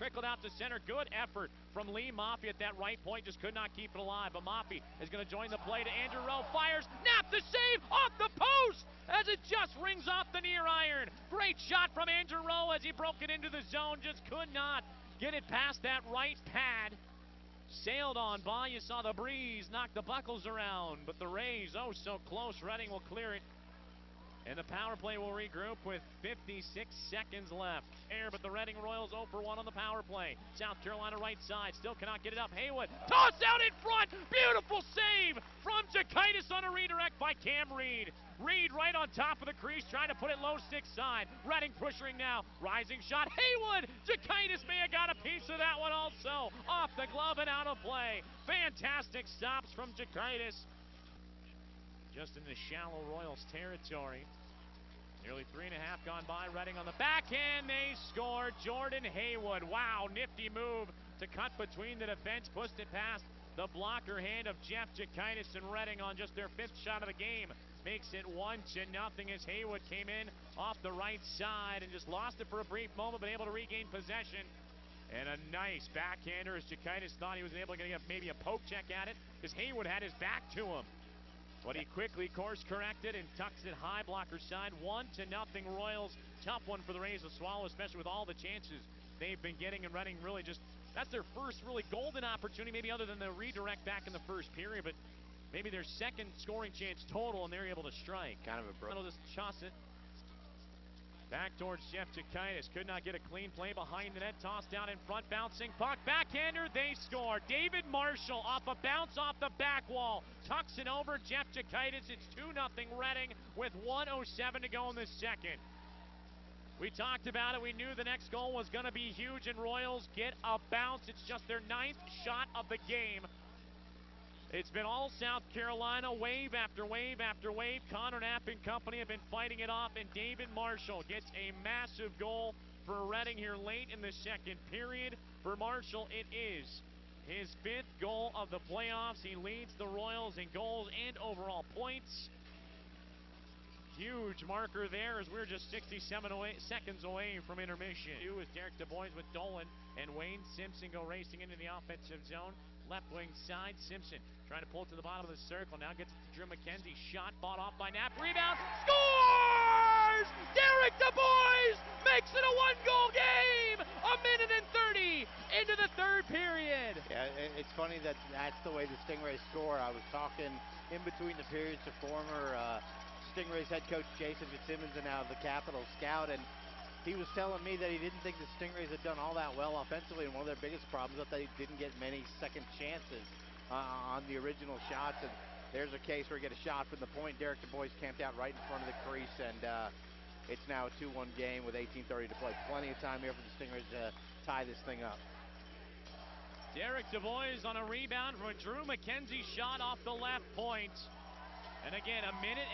trickled out to center. Good effort from Lee Maffey at that right point. Just could not keep it alive. But Maffey is going to join the play to Andrew Rowe. Fires. Knapp the save off the post as it just rings off the near iron. Great shot from Andrew Rowe as he broke it into the zone. Just could not get it past that right pad. Sailed on by. You saw the breeze knock the buckles around. But the Rays, oh so close. Reading will clear it. And the power play will regroup with 56 seconds left. But the Reading Royals 0 for 1 on the power play. South Carolina right side, still cannot get it up. Haywood, toss out in front. Beautiful save from Zakrzewski on a redirect by Cam Reed. Reed right on top of the crease, trying to put it low stick side. Reading pushing now, rising shot. Haywood, Zakrzewski may have got a piece of that one also. Off the glove and out of play. Fantastic stops from Zakrzewski. Just in the shallow Royals territory. Nearly 3.5 gone by. Reading on the backhand. They scored. Jordan Haywood. Wow, nifty move to cut between the defense. Pushed it past the blocker hand of Jeff Zakrzewski, and Reading on just their 5th shot of the game makes it 1-0 as Haywood came in off the right side and just lost it for a brief moment, but able to regain possession. And a nice backhander as Zakrzewski thought he was able to get maybe a poke check at it because Haywood had his back to him. But he quickly course corrected and tucks it high blocker side. 1-0 Royals. Tough one for the Rays to swallow, especially with all the chances they've been getting, and Reading really just, that's their first really golden opportunity, maybe other than the redirect back in the first period, but maybe their second scoring chance total, and they're able to strike. Kind of a They'll just toss it back towards Jeff Zakrzewski. Could not get a clean play behind the net. Tossed down in front. Bouncing puck. Backhander. They score. David Marshall off a bounce off the back wall. Tucks it over. Jeff Zakrzewski. It's 2-0 Reading with 1:07 to go in the second. We talked about it. We knew the next goal was going to be huge, and Royals get a bounce. It's just their 9th shot of the game. It's been all South Carolina, wave after wave after wave. Connor Knapp and company have been fighting it off, and David Marshall gets a massive goal for Reading here late in the second period. For Marshall, it is his 5th goal of the playoffs. He leads the Royals in goals and overall points. Huge marker there as we're just 67 seconds away from intermission. As Derek Du Bois with Dolan and Wayne Simpson go racing into the offensive zone. Left wing side, Simpson trying to pull it to the bottom of the circle. Now gets it to Drew McKenzie. Shot bought off by Knapp. Rebound. Scores! Derek Du Bois makes it a 1-goal game. 1:30 into the 3rd period. Yeah, it's funny that that's the way the Stingrays score. I was talking in between the periods to former Stingrays head coach Jason Fitzsimmons and now the Capitals scout, and he was telling me that he didn't think the Stingrays had done all that well offensively, and one of their biggest problems is that they didn't get many second chances on the original shots. And there's a case where you get a shot from the point. Derek Du Bois camped out right in front of the crease, and it's now a 2-1 game with 18:30 to play. Plenty of time here for the Stingrays to tie this thing up. Derek Du Bois on a rebound from a Drew McKenzie shot off the left point. And again, 1.5 minutes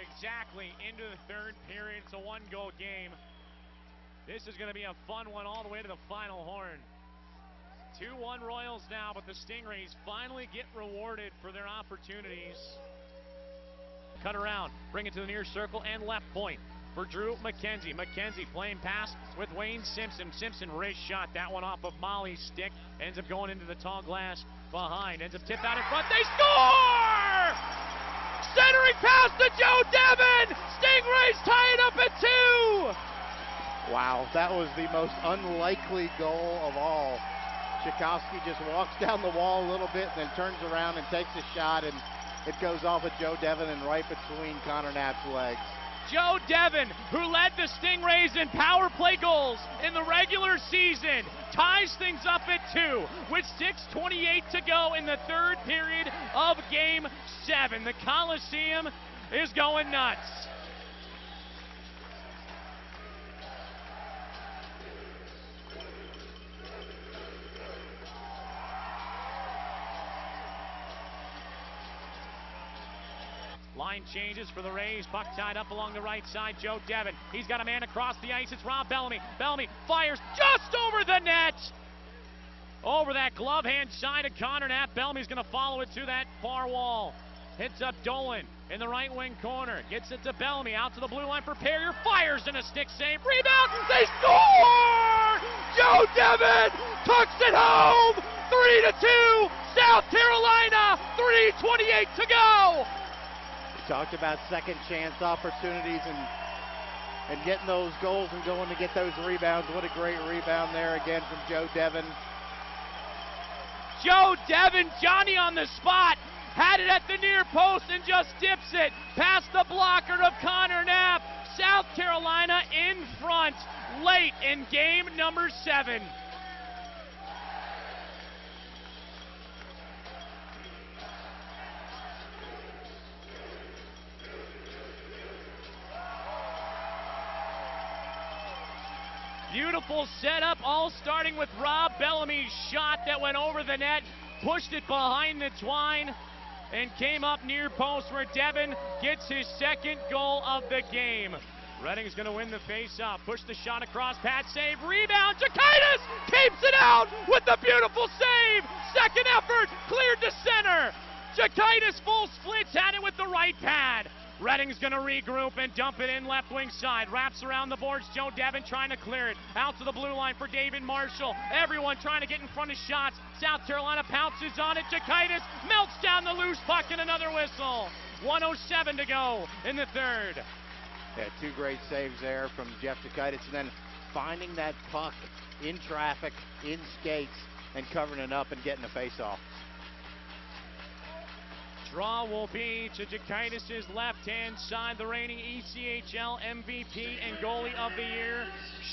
exactly into the 3rd period. It's a 1-goal game. This is going to be a fun one all the way to the final horn. 2-1 Royals now, but the Stingrays finally get rewarded for their opportunities. Cut around, bring it to the near circle and left point for Drew McKenzie. McKenzie playing pass with Wayne Simpson. Simpson wrist shot, that one off of Molly's stick. Ends up going into the tall glass behind. Ends up tipped out in front. They score! Centering pass to Joe Devin! Stingrays tie it up at 2! Wow, that was the most unlikely goal of all. Zakrzewski just walks down the wall a little bit and then turns around and takes a shot, and it goes off at Joe Devin and right between Connor Knapp's legs. Joe Devin, who led the Stingrays in power play goals in the regular season, ties things up at 2 with 6:28 to go in the 3rd period of Game 7. The Coliseum is going nuts. Line changes for the Rays. Puck tied up along the right side. Joe Devin. He's got a man across the ice. It's Rob Bellamy. Bellamy fires just over the net. Over that glove hand side of Connor Knapp. Bellamy's going to follow it to that far wall. Hits up Dolan in the right wing corner. Gets it to Bellamy. Out to the blue line for Perrier. Fires in a stick save. Rebound. They score! Joe Devin tucks it home. 3-2, South Carolina. 3:28 to go. We talked about second chance opportunities and getting those goals and going to get those rebounds. What a great rebound there again from Joe Devin. Joe Devin, Johnny on the spot, had it at the near post and just dips it past the blocker of Connor Knapp. South Carolina in front late in game number 7. Beautiful setup, all starting with Rob Bellamy's shot that went over the net, pushed it behind the twine, and came up near post where Devin gets his second goal of the game. Reading's going to win the face-off. Push the shot across, pad save, rebound. Jakaitis keeps it out with the beautiful save. Second effort, cleared to center. Jakaitis full splits, had it with the right pad. Reading's going to regroup and dump it in left wing side. Wraps around the boards. Joe Devin trying to clear it. Out to the blue line for David Marshall. Everyone trying to get in front of shots. South Carolina pounces on it. Jakaitis melts down the loose puck and another whistle. 1:07 to go in the third. Yeah, 2 great saves there from Jeff Jakaitis, and then finding that puck in traffic, in skates, and covering it up and getting a face-off. Draw will be to Jakaitis' left-hand side, the reigning ECHL MVP and goalie of the year,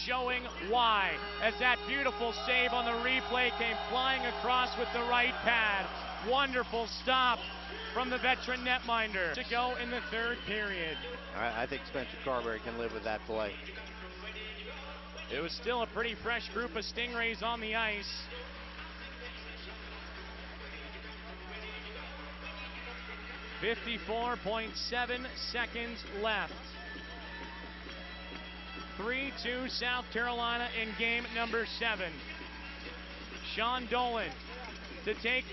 showing why, as that beautiful save on the replay came flying across with the right pad. Wonderful stop from the veteran netminder to go in the third period. I think Spencer Carberry can live with that play. It was still a pretty fresh group of Stingrays on the ice. .7 seconds left. 3-2 South Carolina in game number 7. Sean Dolan to take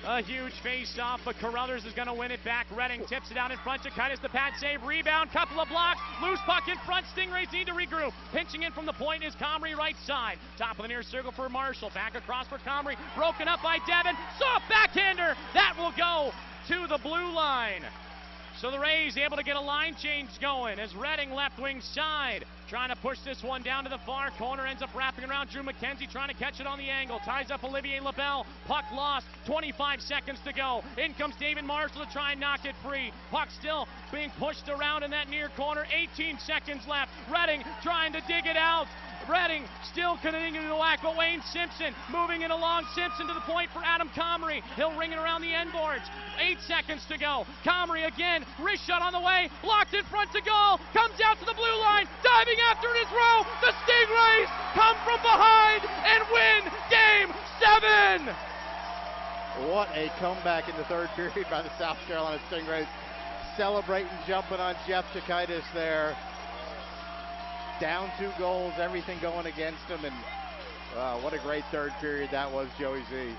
a huge face-off, but Carruthers is going to win it back. Reading tips it out in front. Jakaitis the pad save, rebound, couple of blocks, loose puck in front. Stingrays need to regroup. Pinching in from the point is Comrie right side. Top of the near circle for Marshall. Back across for Comrie. Broken up by Devin. Soft backhander. That will go to the blue line. So the Rays able to get a line change going as Reading left wing side trying to push this one down to the far corner, ends up wrapping around Drew McKenzie, trying to catch it on the angle, ties up Olivier LaBelle, puck lost, 25 seconds to go. In comes David Marshall to try and knock it free. Puck still being pushed around in that near corner, 18 seconds left. Reading trying to dig it out. Reading still continuing to whack, but Wayne Simpson moving it along. Simpson to the point for Adam Comrie. He'll ring it around the end boards. 8 seconds to go. Comrie again, wrist shot on the way, blocked in front to goal, comes out to the blue line, diving after it is Rowe. The Stingrays come from behind and win game 7. What a comeback in the third period by the South Carolina Stingrays. Celebrating, jumping on Jeff Jakaitis there. Down 2 goals, everything going against him, and what a great third period that was, Joey Z.